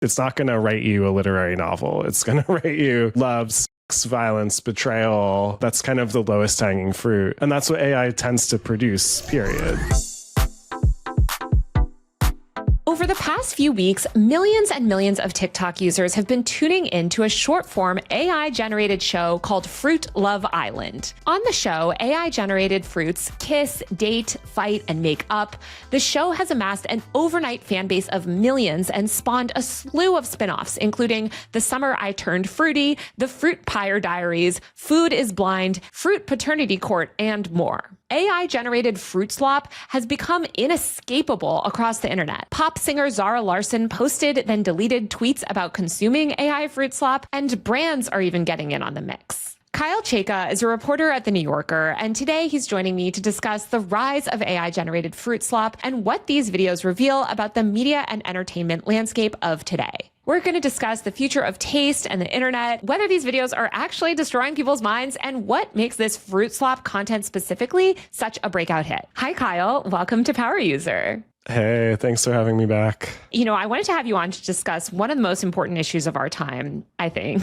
It's not going to write you a literary novel. It's going to write you love, sex, violence, betrayal. That's kind of the lowest hanging fruit. And that's what AI tends to produce, period. Over the past few weeks, millions and millions of TikTok users have been tuning into a short-form AI-generated show called Fruit Love Island. On the show, AI-generated fruits kiss, date, fight, and make up. The show has amassed an overnight fan base of millions and spawned a slew of spin-offs, including The Summer I Turned Fruity, The Fruit Pyre Diaries, Food is Blind, Fruit Paternity Court, and more. AI-generated fruit slop has become inescapable across the internet. Pop singer Zara Larsson posted, then deleted tweets about consuming AI fruit slop, and brands are even getting in on the mix. Kyle Chayka is a reporter at The New Yorker, and today he's joining me to discuss the rise of AI-generated fruit slop and what these videos reveal about the media and entertainment landscape of today. We're going to discuss the future of taste and the internet, whether these videos are actually destroying people's minds, and what makes this fruit slop content specifically such a breakout hit. Hi, Kyle. Welcome to Power User. Hey, thanks for having me back. You know, I wanted to have you on to discuss one of the most important issues of our time, I think,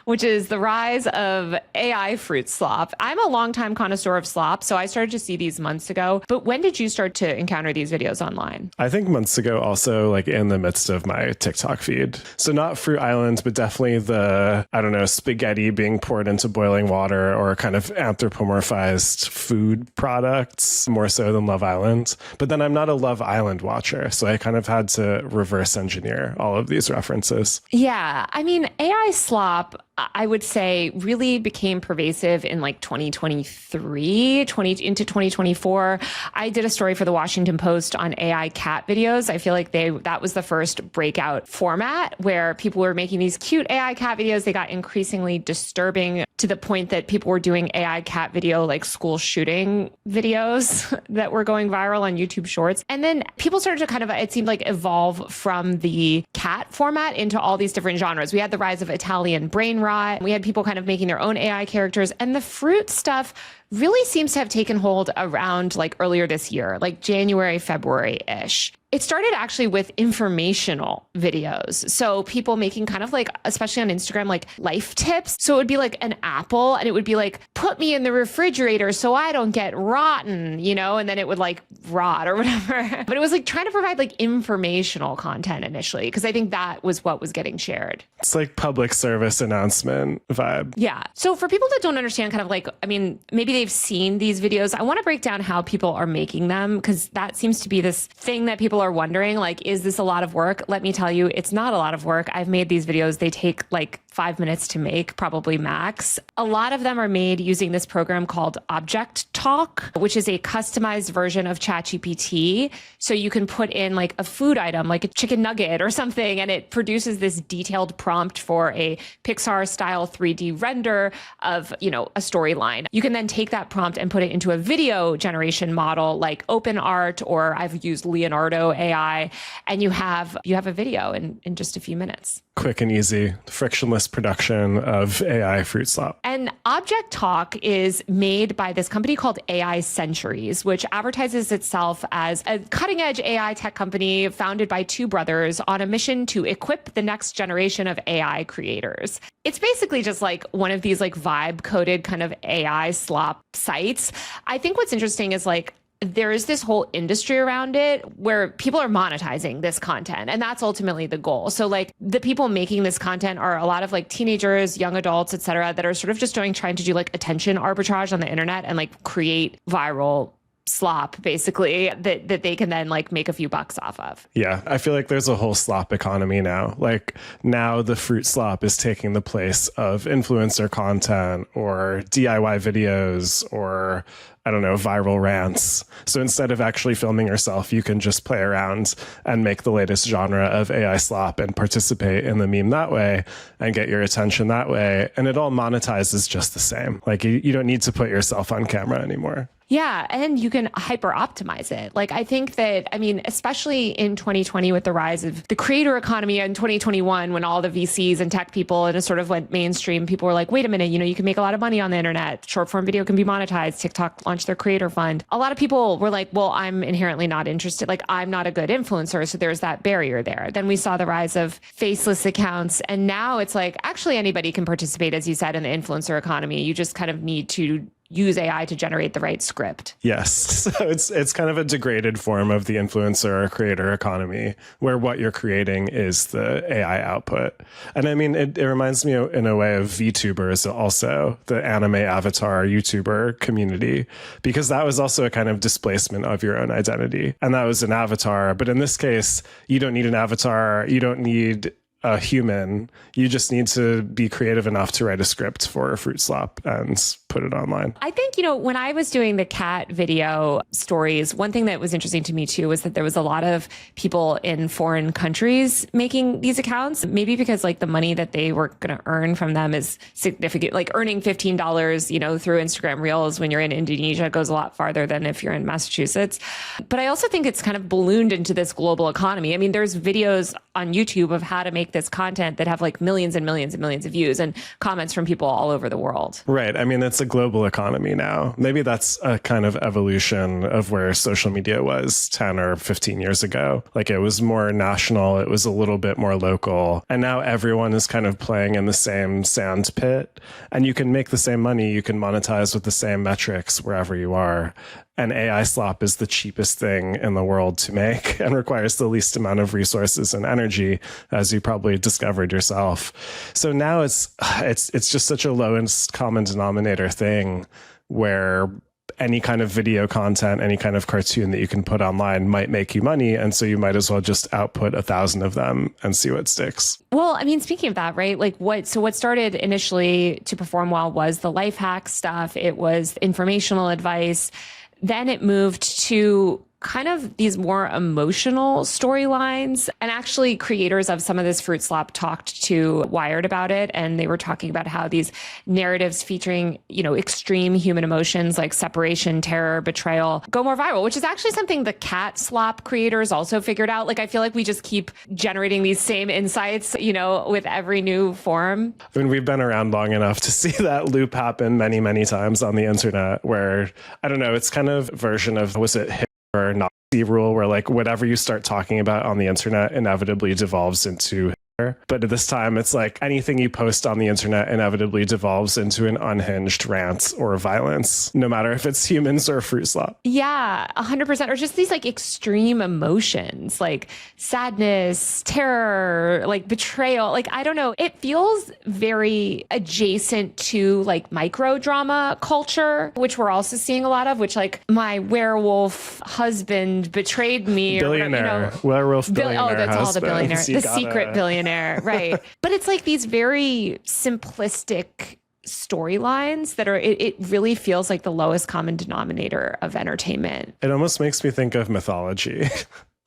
which is the rise of AI fruit slop. I'm a longtime connoisseur of slop, so I started to see these months ago. But when did you start to encounter these videos online? I think months ago, also like in the midst of my TikTok feed. So not Fruit Island, but definitely the, I don't know, spaghetti being poured into boiling water or kind of anthropomorphized food products, more so than Love Island. But then I'm not a Love Island watcher, so I kind of had to reverse engineer all of these references. Yeah, I mean, AI slop, I would say, really became pervasive in like 2023, into 2024. I did a story for the Washington Post on AI cat videos. I feel like that was the first breakout format where people were making these cute AI cat videos. They got increasingly disturbing to the point that people were doing AI cat video, like school shooting videos that were going viral on YouTube Shorts. And then people started to kind of, it seemed like, evolve from the cat format into all these different genres. We had the rise of Italian brain rot. We had people kind of making their own AI characters, and the fruit stuff really seems to have taken hold around like earlier this year, like January, February-ish. It started actually with informational videos. So people making kind of like, especially on Instagram, like life tips. So it would be like an apple and it would be like, put me in the refrigerator so I don't get rotten, you know, and then it would like rot or whatever. But it was like trying to provide like informational content initially, because I think that was what was getting shared. It's like public service announcement vibe. Yeah. So for people that don't understand kind of like, I mean, maybe they've seen these videos, I want to break down how people are making them, because that seems to be this thing that people are wondering, like, is this a lot of work? Let me tell you, it's not a lot of work. I've made these videos. They take like 5 minutes to make, probably max. A lot of them are made using this program called Object Talk, which is a customized version of ChatGPT. So you can put in like a food item, like a chicken nugget or something, and it produces this detailed prompt for a Pixar style 3D render of, you know, a storyline. You can then take that prompt and put it into a video generation model like OpenArt, or I've used Leonardo AI, and you have a video in just a few minutes. Quick and easy, frictionless production of AI fruit slop. And Object Talk is made by this company called AI Centuries, which advertises itself as a cutting-edge AI tech company founded by two brothers on a mission to equip the next generation of AI creators. It's basically just like one of these like vibe-coded kind of AI slop sites. I think what's interesting is like, there is this whole industry around it where people are monetizing this content, and that's ultimately the goal. So like the people making this content are a lot of like teenagers, young adults, et cetera, that are sort of just trying to do like attention arbitrage on the internet and like create viral slop, basically, that they can then like make a few bucks off of. Yeah, I feel like there's a whole slop economy now. Like now the fruit slop is taking the place of influencer content or DIY videos or, I don't know, viral rants. So instead of actually filming yourself, you can just play around and make the latest genre of AI slop and participate in the meme that way and get your attention that way. And it all monetizes just the same. Like you don't need to put yourself on camera anymore. Yeah, and you can hyper optimize it. Like, I think that, I mean, especially in 2020 with the rise of the creator economy, in 2021 when all the VCs and tech people and it sort of went mainstream, people were like, wait a minute, you can make a lot of money on the internet. Short form video can be monetized. TikTok launched their creator fund. A lot of people were like, well, I'm inherently not interested. Like, I'm not a good influencer. So there's that barrier there. Then we saw the rise of faceless accounts. And now it's like, actually anybody can participate, as you said, in the influencer economy. You just kind of need to use AI to generate the right script. Yes. So it's kind of a degraded form of the influencer or creator economy where what you're creating is the AI output. And I mean, it reminds me in a way of VTubers also, the anime avatar YouTuber community, because that was also a kind of displacement of your own identity. And that was an avatar. But in this case, you don't need an avatar. You don't need a human. You just need to be creative enough to write a script for a fruit slop and put it online. I think, when I was doing the cat video stories, one thing that was interesting to me too was that there was a lot of people in foreign countries making these accounts, maybe because like the money that they were going to earn from them is significant. Like earning $15, through Instagram Reels when you're in Indonesia goes a lot farther than if you're in Massachusetts. But I also think it's kind of ballooned into this global economy. I mean, there's videos on YouTube of how to make this content that have like millions and millions and millions of views and comments from people all over the world. Right. I mean, it's a global economy now. Maybe that's a kind of evolution of where social media was 10 or 15 years ago. Like it was more national. It was a little bit more local. And now everyone is kind of playing in the same sand pit, and you can make the same money. You can monetize with the same metrics wherever you are. And AI slop is the cheapest thing in the world to make and requires the least amount of resources and energy, as you probably discovered yourself. So now it's just such a lowest common denominator thing where any kind of video content, any kind of cartoon that you can put online might make you money. And so you might as well just output 1,000 of them and see what sticks. Well, I mean, speaking of that, right? Like what started initially to perform well was the life hack stuff. It was informational advice. Then it moved to kind of these more emotional storylines. And actually creators of some of this fruit slop talked to Wired about it. And they were talking about how these narratives featuring, extreme human emotions like separation, terror, betrayal go more viral, which is actually something the cat slop creators also figured out. Like, I feel like we just keep generating these same insights, with every new form. I mean, we've been around long enough to see that loop happen many, many times on the internet where, I don't know, it's kind of a version of, was it or Nazi rule where like whatever you start talking about on the internet inevitably devolves into Hitler. But at this time, it's like anything you post on the internet inevitably devolves into an unhinged rant or violence, no matter if it's humans or fruit slop. Yeah, 100%. Or just these like extreme emotions, like sadness, terror, like betrayal. Like, I don't know. It feels very adjacent to like micro drama culture, which we're also seeing a lot of, which like my werewolf husband betrayed me. Billionaire, werewolf billionaire. Oh, that's all the billionaire. The secret billionaire. Right. But it's like these very simplistic storylines that are, it really feels like the lowest common denominator of entertainment. It almost makes me think of mythology.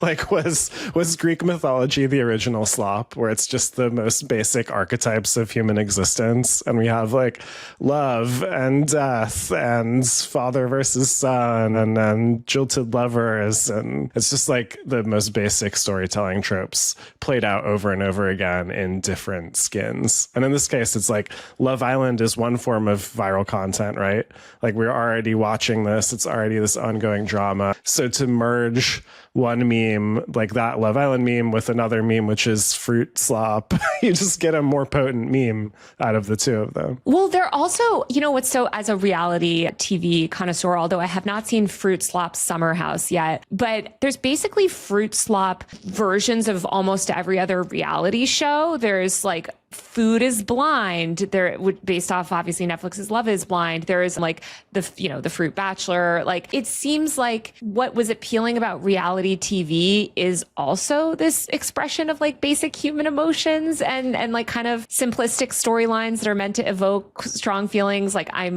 Like, was Greek mythology the original slop, where it's just the most basic archetypes of human existence? And we have like love and death and father versus son and then jilted lovers. And it's just like the most basic storytelling tropes played out over and over again in different skins. And in this case, it's like Love Island is one form of viral content, right? Like, we're already watching this. It's already this ongoing drama. So to merge one meme like that Love Island meme with another meme, which is fruit slop, you just get a more potent meme out of the two of them. Well, they're also, what's so, as a reality TV connoisseur, although I have not seen Fruit Slop Summer House yet, but there's basically fruit slop versions of almost every other reality show. There's like Food is Blind. There, based off obviously Netflix's Love is Blind. There is like the Fruit Bachelor. Like, it seems like what was appealing about reality TV is also this expression of like basic human emotions and like kind of simplistic storylines that are meant to evoke strong feelings. Like, I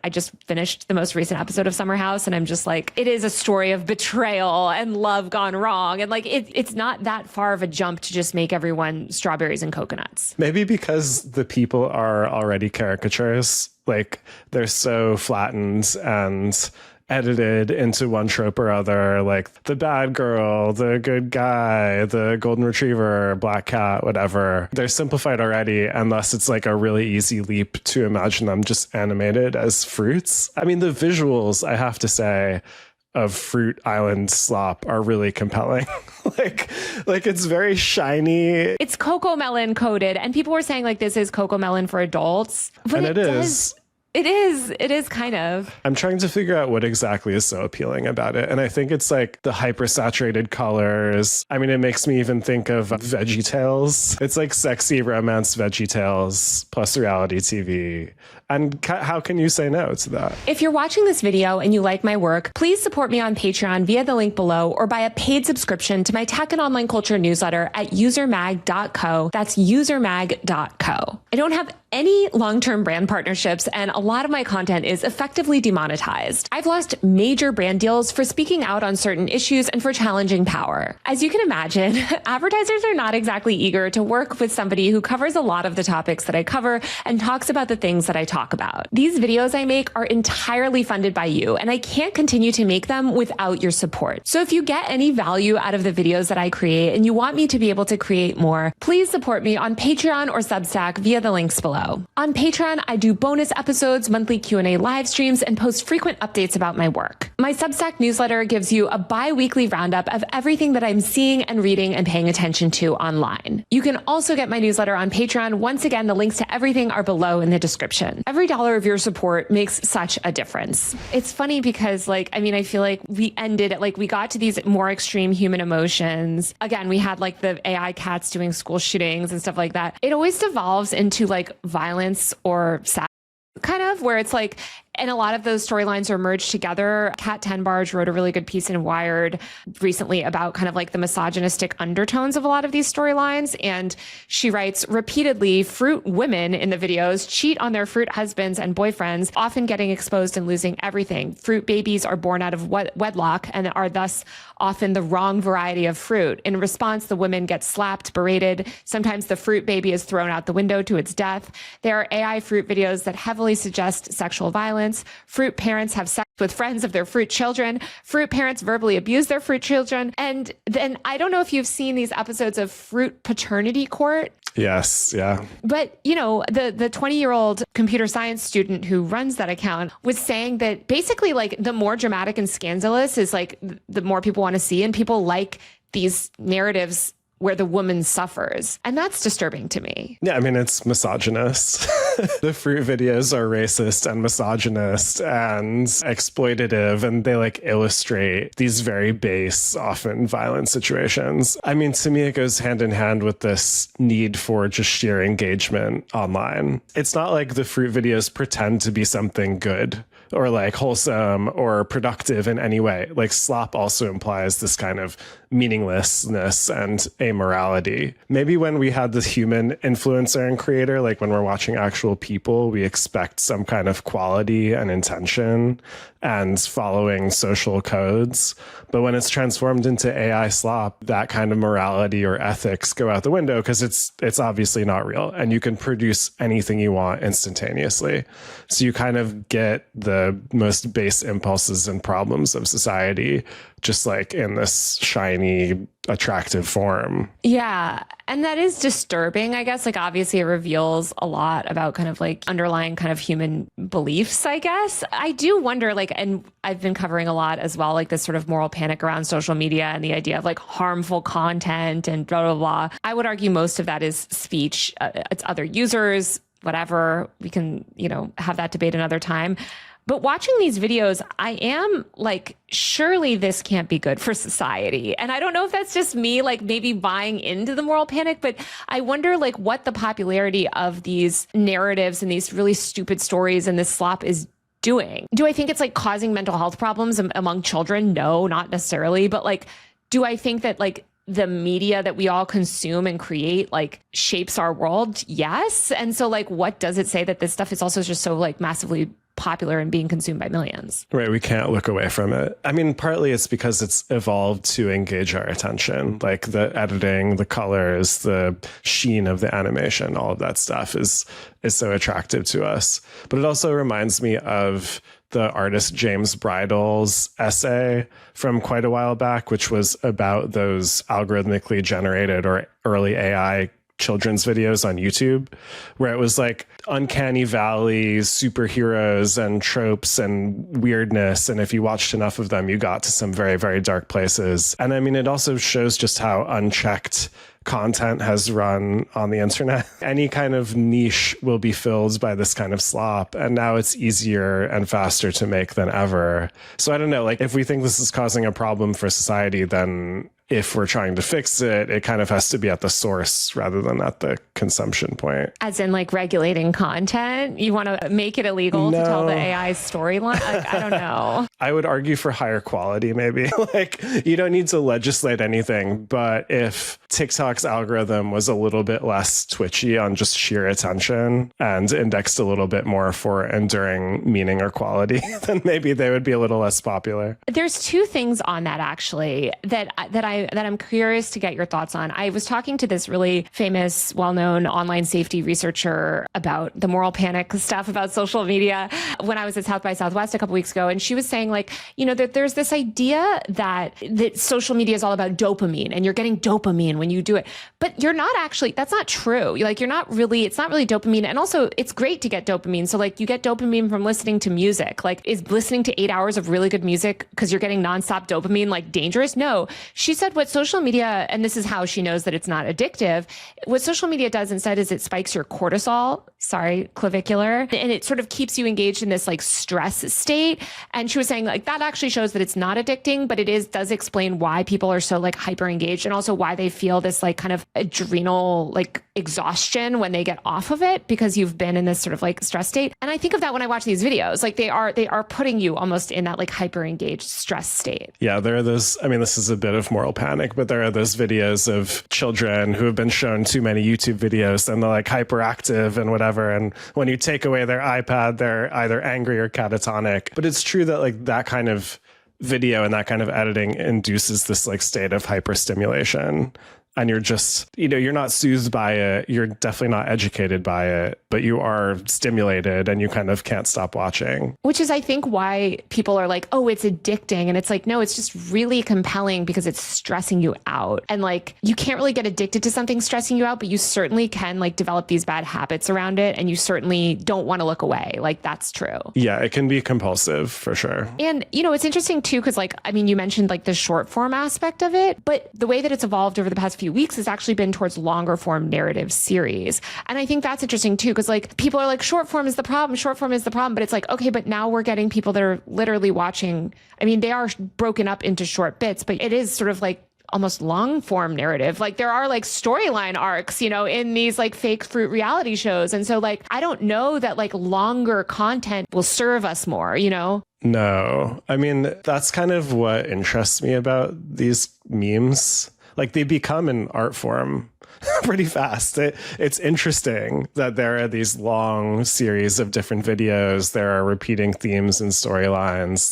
just finished the most recent episode of Summer House, and I'm just like, it is a story of betrayal and love gone wrong, and like it's not that far of a jump to just make everyone strawberries and coconuts. Maybe because the people are already caricatures, like they're so flattened and edited into one trope or other, like the bad girl, the good guy, the golden retriever, black cat, whatever. They're simplified already, and thus it's like a really easy leap to imagine them just animated as fruits. I mean, the visuals, I have to say, of Fruit Island Slop are really compelling. like it's very shiny. It's cocoa melon coated, and people were saying like this is cocoa melon for adults. But And it is. It is kind of. I'm trying to figure out what exactly is so appealing about it. And I think it's like the hypersaturated colors. I mean, it makes me even think of VeggieTales. It's like sexy romance VeggieTales plus reality TV. And how can you say no to that? If you're watching this video and you like my work, please support me on Patreon via the link below or buy a paid subscription to my tech and online culture newsletter at usermag.co. That's usermag.co. I don't have any long-term brand partnerships, and a lot of my content is effectively demonetized. I've lost major brand deals for speaking out on certain issues and for challenging power. As you can imagine, advertisers are not exactly eager to work with somebody who covers a lot of the topics that I cover and talks about the things that I talk about. These videos I make are entirely funded by you, and I can't continue to make them without your support. So if you get any value out of the videos that I create and you want me to be able to create more, please support me on Patreon or Substack via the links below. On Patreon, I do bonus episodes, monthly Q&A live streams, and post frequent updates about my work. My Substack newsletter gives you a bi-weekly roundup of everything that I'm seeing and reading and paying attention to online. You can also get my newsletter on Patreon. Once again, the links to everything are below in the description. Every dollar of your support makes such a difference. It's funny because I feel like we ended at we got to these more extreme human emotions. Again, we had like the AI cats doing school shootings and stuff like that. It always devolves into like violence or sad, kind of, where it's like, and a lot of those storylines are merged together. Kat Tenbarge wrote a really good piece in Wired recently about kind of like the misogynistic undertones of a lot of these storylines. And she writes, repeatedly, fruit women in the videos cheat on their fruit husbands and boyfriends, often getting exposed and losing everything. Fruit babies are born out of wedlock and are thus often the wrong variety of fruit. In response, the women get slapped, berated. Sometimes the fruit baby is thrown out the window to its death. There are AI fruit videos that heavily suggest sexual violence. Fruit parents have sex with friends of their fruit children. Fruit parents verbally abuse their fruit children. And then I don't know if you've seen these episodes of Fruit Paternity Court. Yes, yeah. But, the 20-year-old computer science student who runs that account was saying that basically like the more dramatic and scandalous is like the more people want to see, and people like these narratives where the woman suffers. And that's disturbing to me. Yeah, I mean, it's misogynist. The fruit videos are racist and misogynist and exploitative, and they like illustrate these very base, often violent situations. I mean, to me, it goes hand in hand with this need for just sheer engagement online. It's not like the fruit videos pretend to be something good or like wholesome or productive in any way. Like slop also implies this kind of meaninglessness and amorality. Maybe when we had this human influencer and creator, like when we're watching actual people, we expect some kind of quality and intention and following social codes. But when it's transformed into AI slop, that kind of morality or ethics go out the window because it's obviously not real, and you can produce anything you want instantaneously. So you kind of get the most base impulses and problems of society just like in this shiny, attractive form. Yeah. And that is disturbing, I guess. Like, obviously, it reveals a lot about kind of like underlying kind of human beliefs, I guess. I do wonder, like, and I've been covering a lot as well, like this sort of moral panic around social media and the idea of like harmful content and blah, blah, blah. I would argue most of that is speech. It's other users, whatever. We can, have that debate another time. But watching these videos, I am like, surely this can't be good for society. And I don't know if that's just me, like maybe buying into the moral panic, but I wonder like what the popularity of these narratives and these really stupid stories and this slop is doing. Do I think it's like causing mental health problems among children? No, not necessarily. But like, do I think that like the media that we all consume and create like shapes our world? Yes. And so like, what does it say that this stuff is also just so like massively popular and being consumed by millions. Right. We can't look away from it. I mean, partly it's because it's evolved to engage our attention, like the editing, the colors, the sheen of the animation, all of that stuff is so attractive to us. But it also reminds me of the artist James Bridle's essay from quite a while back, which was about those algorithmically generated or early AI children's videos on YouTube, where it was like uncanny valley superheroes and tropes and weirdness. And if you watched enough of them, you got to some very, very dark places. And I mean, it also shows just how unchecked content has run on the internet. Any kind of niche will be filled by this kind of slop. And now it's easier and faster to make than ever. So I don't know, like if we think this is causing a problem for society, then if we're trying to fix it, it kind of has to be at the source rather than at the consumption point. As in like regulating content? You want to make it illegal to tell the AI storyline? Like, I don't know. I would argue for higher quality, maybe. Like, you don't need to legislate anything, but if TikTok's algorithm was a little bit less twitchy on just sheer attention and indexed a little bit more for enduring meaning or quality, then maybe they would be a little less popular. There's two things on that actually that I'm curious to get your thoughts on. I was talking to this really famous, well-known online safety researcher about the moral panic stuff about social media when I was at South by Southwest a couple weeks ago. And she was saying like, you know, that there's this idea that social media is all about dopamine and you're getting dopamine when you do it. But you're not actually, that's not true. Like it's not really dopamine. And also it's great to get dopamine. So like you get dopamine from listening to music. Like is listening to 8 hours of really good music because you're getting nonstop dopamine like dangerous? No. She said what social media, and this is how she knows that it's not addictive, what social media does instead is it spikes your cortisol, clavicular, and it sort of keeps you engaged in this like stress state. And she was saying like that actually shows that it's not addicting, but it does explain why people are so like hyper engaged and also why they feel this like kind of adrenal like exhaustion when they get off of it because you've been in this sort of like stress state. And I think of that when I watch these videos, like they are putting you almost in that like hyper engaged stress state. Yeah, there are those, I mean, this is a bit of moral panic, but there are those videos of children who have been shown too many YouTube videos and they're like hyperactive and whatever. And when you take away their iPad, they're either angry or catatonic. But it's true that like that kind of video and that kind of editing induces this like state of hyperstimulation. And you're just, you know, you're not soothed by it. You're definitely not educated by it, but you are stimulated and you kind of can't stop watching. Which is, I think, why people are like, oh, it's addicting. And it's like, no, it's just really compelling because it's stressing you out. And like, you can't really get addicted to something stressing you out, but you certainly can like develop these bad habits around it. And you certainly don't want to look away. Like, that's true. Yeah, it can be compulsive for sure. And, you know, it's interesting too, because like, I mean, you mentioned like the short form aspect of it, but the way that it's evolved over the past few weeks has actually been towards longer form narrative series. And I think that's interesting too, because like people are like, short form is the problem, but it's like, okay, but now we're getting people that are literally watching. I mean, they are broken up into short bits, but it is sort of like almost long form narrative. Like there are like storyline arcs, you know, in these like fake fruit reality shows. And so like, I don't know that like longer content will serve us more, you know? No, I mean, that's kind of what interests me about these memes. Like they become an art form pretty fast. It's interesting that there are these long series of different videos. There are repeating themes and storylines.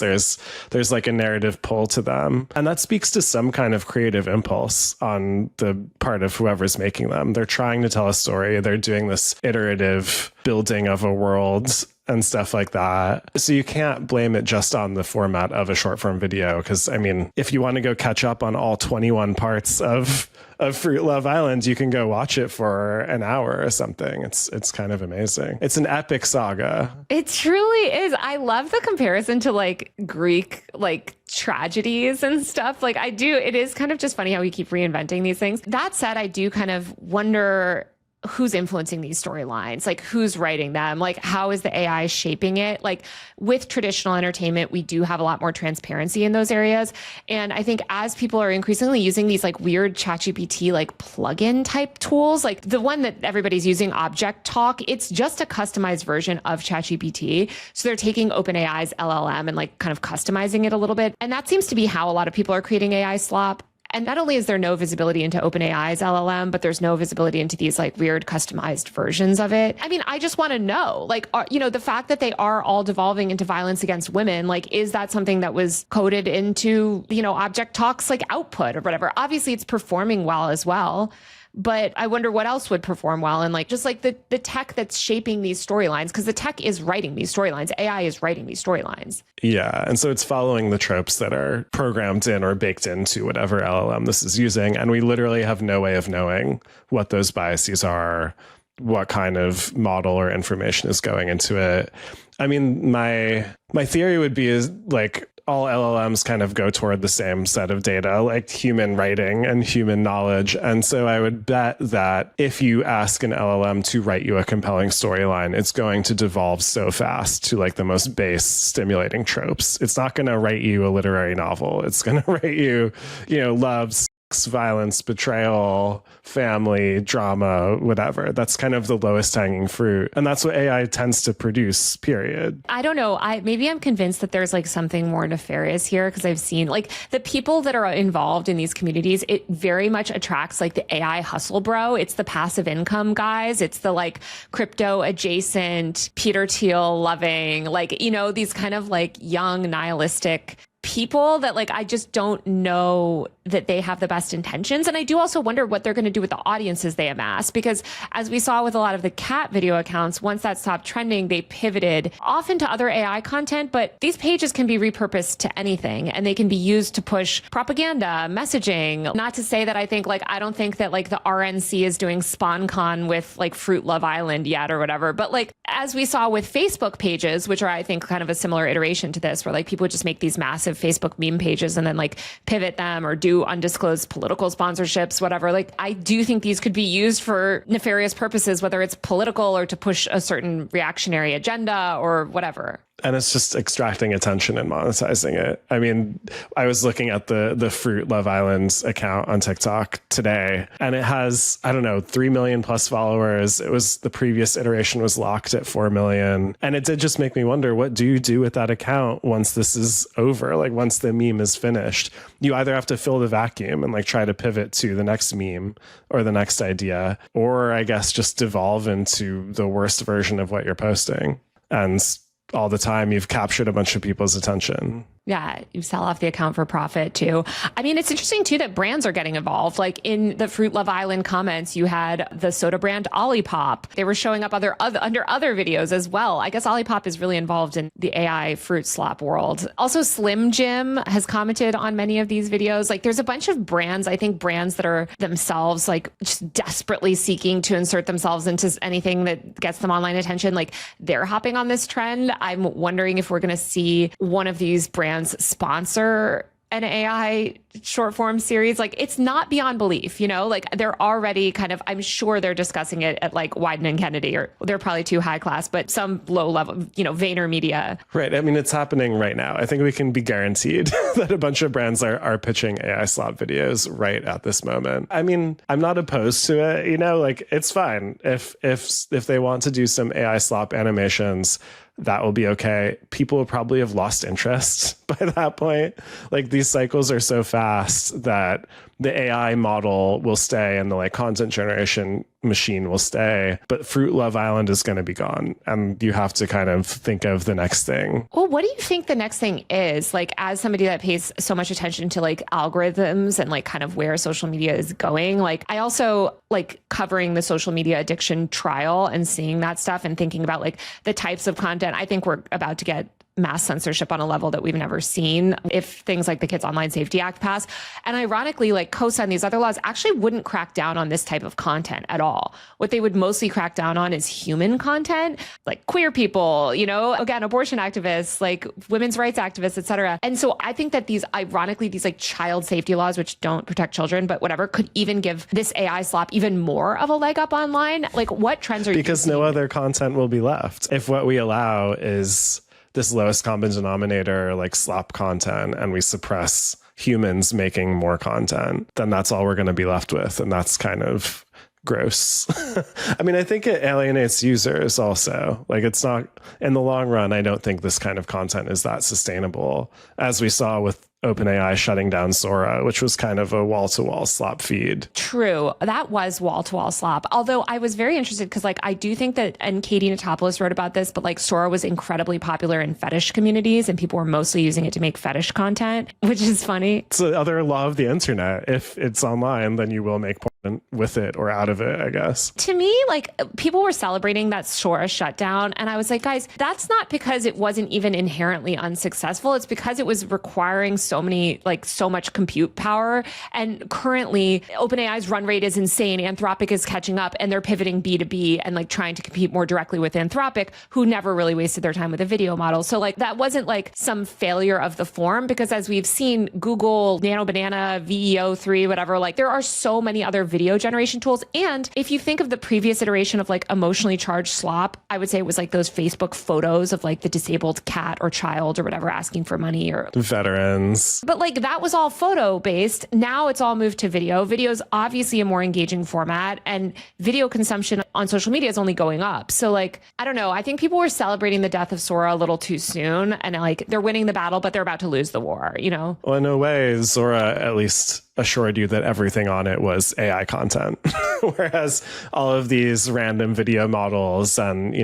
There's like a narrative pull to them. And that speaks to some kind of creative impulse on the part of whoever's making them. They're trying to tell a story. They're doing this iterative building of a world and stuff like that. So you can't blame it just on the format of a short form video. Because I mean, if you want to go catch up on all 21 parts of Fruit Love Island, you can go watch it for an hour or something. It's kind of amazing. It's an epic saga. It truly is. I love the comparison to like Greek like tragedies and stuff. Like I do. It is kind of just funny how we keep reinventing these things. That said, I do kind of wonder who's influencing these storylines, like who's writing them, like how is the AI shaping it? Like with traditional entertainment, we do have a lot more transparency in those areas. And I think as people are increasingly using these like weird ChatGPT like plugin type tools, like the one that everybody's using, Object Talk, it's just a customized version of ChatGPT. So they're taking OpenAI's LLM and like kind of customizing it a little bit. And that seems to be how a lot of people are creating AI slop. And not only is there no visibility into OpenAI's LLM, but there's no visibility into these like weird customized versions of it. I mean, I just want to know, like, the fact that they are all devolving into violence against women, like, is that something that was coded into, Object Talk's like output or whatever? Obviously, it's performing well as well. But I wonder what else would perform well, and like just like the tech that's shaping these storylines, because the tech is writing these storylines. AI is writing these storylines. Yeah. And so it's following the tropes that are programmed in or baked into whatever LLM this is using. And we literally have no way of knowing what those biases are, what kind of model or information is going into it. I mean, my theory would be is like all LLMs kind of go toward the same set of data, like human writing and human knowledge. And so I would bet that if you ask an LLM to write you a compelling storyline, it's going to devolve so fast to like the most base stimulating tropes. It's not going to write you a literary novel. It's going to write you, love, violence, betrayal, family, drama, whatever. That's kind of the lowest hanging fruit. And that's what AI tends to produce, period. I don't know. Maybe I'm convinced that there's like something more nefarious here, because I've seen like the people that are involved in these communities, it very much attracts like the AI hustle bro. It's the passive income guys. It's the like crypto adjacent, Peter Thiel loving, like, these kind of like young nihilistic people that like I just don't know that they have the best intentions. And I do also wonder what they're going to do with the audiences they amass, because as we saw with a lot of the cat video accounts, once that stopped trending, they pivoted often to other AI content. But these pages can be repurposed to anything, and they can be used to push propaganda, messaging. Not to say that I don't think that like the RNC is doing SpawnCon with like Fruit Love Island yet or whatever. But like as we saw with Facebook pages, which are I think kind of a similar iteration to this, where like people would just make these massive Facebook meme pages and then like pivot them or do undisclosed political sponsorships, whatever. Like I do think these could be used for nefarious purposes, whether it's political or to push a certain reactionary agenda or whatever. And it's just extracting attention and monetizing it. I mean, I was looking at the Fruit Love Island account on TikTok today, and it has, 3 million plus followers. It was the previous iteration was locked at 4 million. And it did just make me wonder, what do you do with that account once this is over? Like once the meme is finished, you either have to fill the vacuum and like try to pivot to the next meme or the next idea, or I guess just devolve into the worst version of what you're posting. And all the time you've captured a bunch of people's attention. Yeah, you sell off the account for profit too. I mean, it's interesting too that brands are getting involved. Like in the Fruit Love Island comments, you had the soda brand Olipop. They were showing up under other videos as well. I guess Olipop is really involved in the AI fruit slop world. Also, Slim Jim has commented on many of these videos. Like there's a bunch of brands, I think brands that are themselves like just desperately seeking to insert themselves into anything that gets them online attention. Like they're hopping on this trend. I'm wondering if we're going to see one of these brands sponsor an AI short form series. Like it's not beyond belief, like they're already kind of, I'm sure they're discussing it at like Wyden and Kennedy, or they're probably too high class, but some low level, Vayner Media. Right. I mean, it's happening right now. I think we can be guaranteed that a bunch of brands are pitching AI slop videos right at this moment. I mean, I'm not opposed to it, like it's fine. If they want to do some AI slop animations, that will be okay. People will probably have lost interest by that point. Like these cycles are so fast that the AI model will stay and the like content generation machine will stay, but Fruit Love Island is going to be gone. And you have to kind of think of the next thing. Well, what do you think the next thing is? Like as somebody that pays so much attention to like algorithms and like kind of where social media is going, like I also like covering the social media addiction trial and seeing that stuff and thinking about like the types of content. I think we're about to get mass censorship on a level that we've never seen if things like the Kids Online Safety Act pass. And ironically, like co-sign these other laws actually wouldn't crack down on this type of content at all. What they would mostly crack down on is human content, like queer people, again, abortion activists, like women's rights activists, et cetera. And so I think that these like child safety laws, which don't protect children, but whatever, could even give this AI slop even more of a leg up online. Like what trends are you Because no other content will be left. If what we allow is this lowest common denominator, like slop content, and we suppress humans making more content, then that's all we're going to be left with. And that's kind of gross. I mean, I think it alienates users also. Like, it's not, in the long run, I don't think this kind of content is that sustainable, as we saw with OpenAI shutting down Sora, which was kind of a wall-to-wall slop feed. True. That was wall-to-wall slop. Although I was very interested because I do think that, and Katie Natopoulos wrote about this, but Sora was incredibly popular in fetish communities and people were mostly using it to make fetish content, which is funny. It's the other law of the internet. If it's online, then you will make porn with it or out of it, I guess. To me, people were celebrating that Sora shutdown. And I was like, guys, that's not because it wasn't even inherently unsuccessful. It's because it was requiring so much compute power. And currently OpenAI's run rate is insane. Anthropic is catching up and they're pivoting B2B and trying to compete more directly with Anthropic, who never really wasted their time with a video model. So that wasn't some failure of the form, because as we've seen, Google, Nano Banana, VEO3, whatever, there are so many other video generation tools. And if you think of the previous iteration of emotionally charged slop, I would say it was those Facebook photos of the disabled cat or child or whatever asking for money, or veterans. But that was all photo based. Now it's all moved to video. Video is obviously a more engaging format, and video consumption on social media is only going up. So I don't know. I think people were celebrating the death of Sora a little too soon, and they're winning the battle, but they're about to lose the war, Well, in a way, Sora at least assured you that everything on it was AI content, whereas all of these random video models and,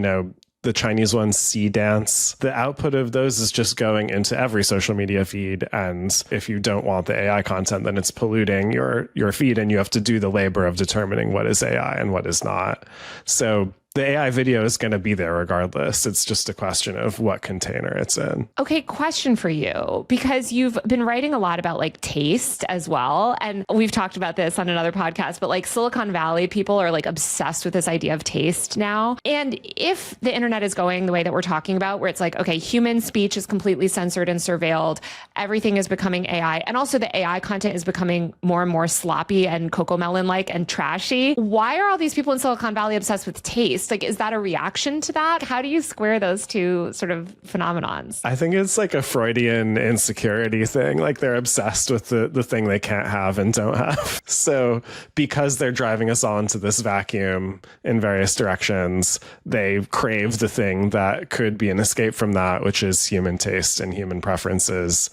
the Chinese one, C Dance, the output of those is just going into every social media feed. And if you don't want the AI content, then it's polluting your feed, and you have to do the labor of determining what is AI and what is not. So the AI video is going to be there regardless. It's just a question of what container it's in. Okay, question for you, because you've been writing a lot about taste as well. And we've talked about this on another podcast, but Silicon Valley people are obsessed with this idea of taste now. And if the internet is going the way that we're talking about, where it's okay, human speech is completely censored and surveilled, everything is becoming AI. And also the AI content is becoming more and more sloppy and Cocomelon-like and trashy. Why are all these people in Silicon Valley obsessed with taste? Is that a reaction to that? How do you square those two sort of phenomenons? I think it's a Freudian insecurity thing. They're obsessed with the thing they can't have and don't have. So because they're driving us all into this vacuum in various directions, they crave the thing that could be an escape from that, which is human taste and human preferences.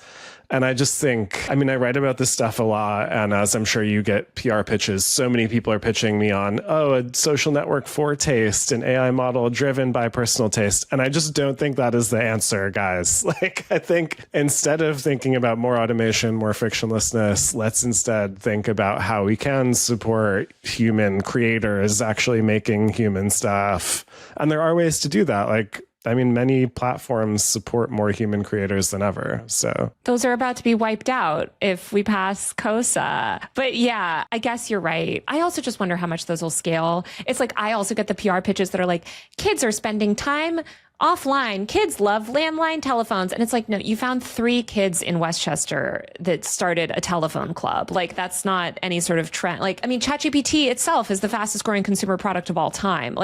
And I just think, I write about this stuff a lot, and as I'm sure you get PR pitches, so many people are pitching me on, a social network for taste, an AI model driven by personal taste. And I just don't think that is the answer, guys. I think instead of thinking about more automation, more frictionlessness, let's instead think about how we can support human creators actually making human stuff. And there are ways to do that. Many platforms support more human creators than ever. So those are about to be wiped out if we pass COSA. But yeah, I guess you're right. I also just wonder how much those will scale. It's I also get the PR pitches that are kids are spending time offline. Kids love landline telephones. And it's no, you found 3 kids in Westchester that started a telephone club. That's not any sort of trend. ChatGPT itself is the fastest growing consumer product of all time.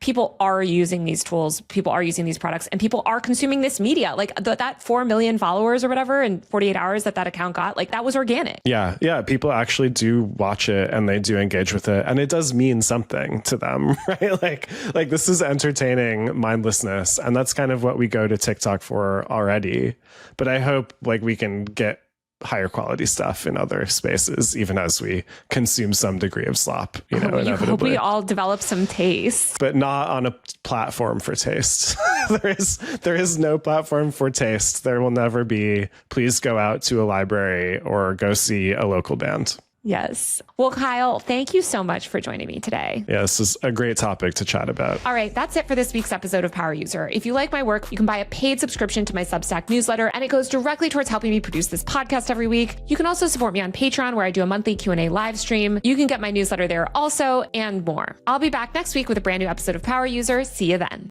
People are using these tools, people are using these products, and people are consuming this media. That 4 million followers or whatever in 48 hours that account got, that was organic. Yeah. People actually do watch it and they do engage with it. And it does mean something to them, right? This is entertaining mindlessness. And that's kind of what we go to TikTok for already. But I hope we can get higher quality stuff in other spaces, even as we consume some degree of slop, inevitably. You hope we all develop some taste. But not on a platform for taste. There is no platform for taste. There will never be. Please go out to a library or go see a local band. Yes. Well, Kyle, thank you so much for joining me today. Yeah, this is a great topic to chat about. All right, that's it for this week's episode of Power User. If you like my work, you can buy a paid subscription to my Substack newsletter, and it goes directly towards helping me produce this podcast every week. You can also support me on Patreon, where I do a monthly Q&A live stream. You can get my newsletter there also, and more. I'll be back next week with a brand new episode of Power User. See you then.